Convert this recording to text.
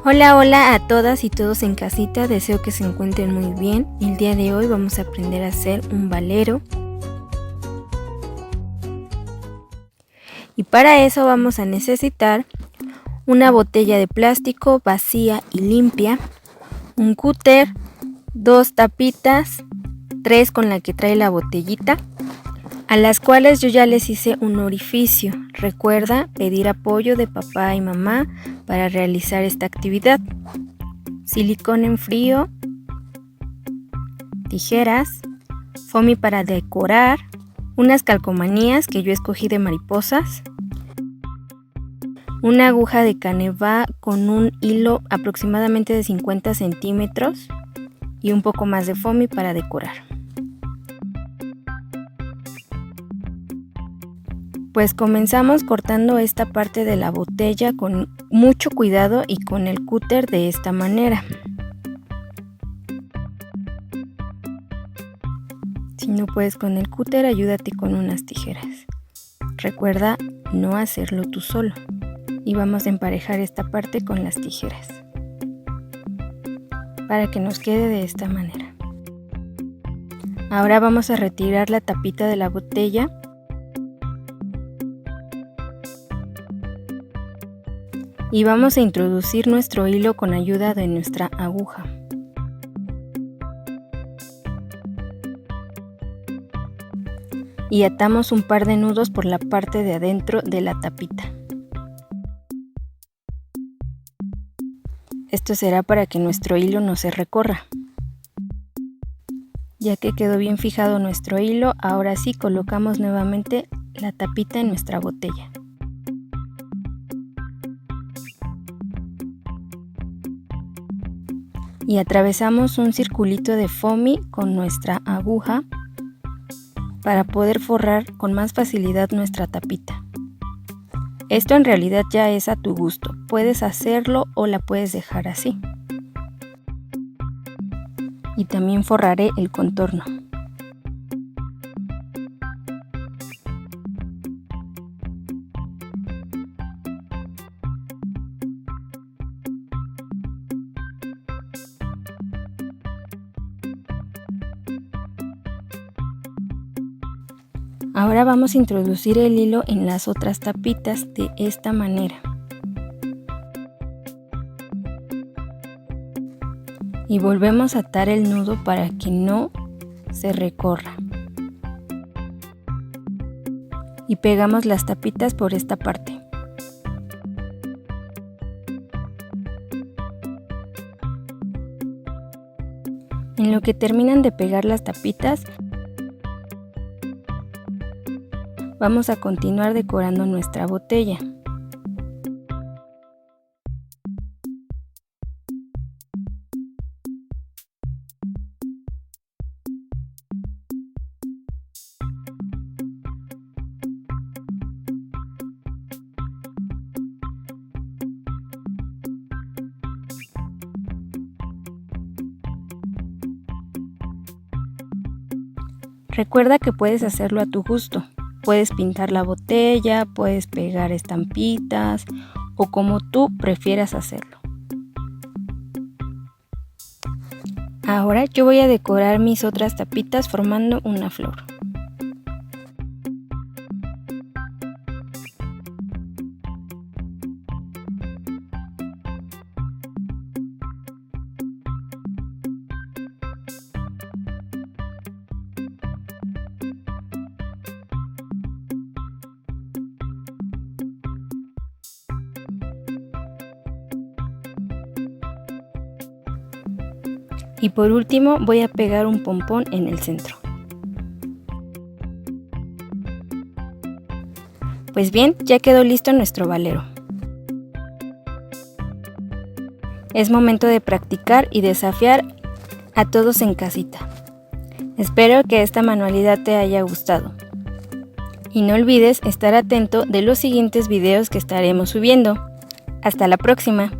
Hola, hola a todas y todos en casita, deseo que se encuentren muy bien. El día de hoy vamos a aprender a hacer un valero. Y para eso vamos a necesitar una botella de plástico vacía y limpia, un cúter, 2 tapitas, 3 con la que trae la botellita, a las cuales yo ya les hice un orificio. Recuerda pedir apoyo de papá y mamá para realizar esta actividad. Silicón en frío, tijeras, foamy para decorar, unas calcomanías que yo escogí de mariposas, una aguja de canevá con un hilo aproximadamente de 50 centímetros y un poco más de foamy para decorar. Pues comenzamos cortando esta parte de la botella con mucho cuidado y con el cúter de esta manera. Si no puedes con el cúter, ayúdate con unas tijeras. Recuerda no hacerlo tú solo. Y vamos a emparejar esta parte con las tijeras para que nos quede de esta manera. Ahora vamos a retirar la tapita de la botella y vamos a introducir nuestro hilo con ayuda de nuestra aguja. Y atamos un par de nudos por la parte de adentro de la tapita. Esto será para que nuestro hilo no se recorra. Ya que quedó bien fijado nuestro hilo, ahora sí colocamos nuevamente la tapita en nuestra botella. Y atravesamos un circulito de foamy con nuestra aguja para poder forrar con más facilidad nuestra tapita. Esto en realidad ya es a tu gusto, puedes hacerlo o la puedes dejar así. Y también forraré el contorno. Ahora vamos a introducir el hilo en las otras tapitas de esta manera. Y volvemos a atar el nudo para que no se recorra. Y pegamos las tapitas por esta parte. En lo que terminan de pegar las tapitas, vamos a continuar decorando nuestra botella. Recuerda que puedes hacerlo a tu gusto. Puedes pintar la botella, puedes pegar estampitas o como tú prefieras hacerlo. Ahora yo voy a decorar mis otras tapitas formando una flor. Y por último voy a pegar un pompón en el centro. Pues bien, ya quedó listo nuestro valero. Es momento de practicar y desafiar a todos en casita. Espero que esta manualidad te haya gustado. Y no olvides estar atento de los siguientes videos que estaremos subiendo. Hasta la próxima.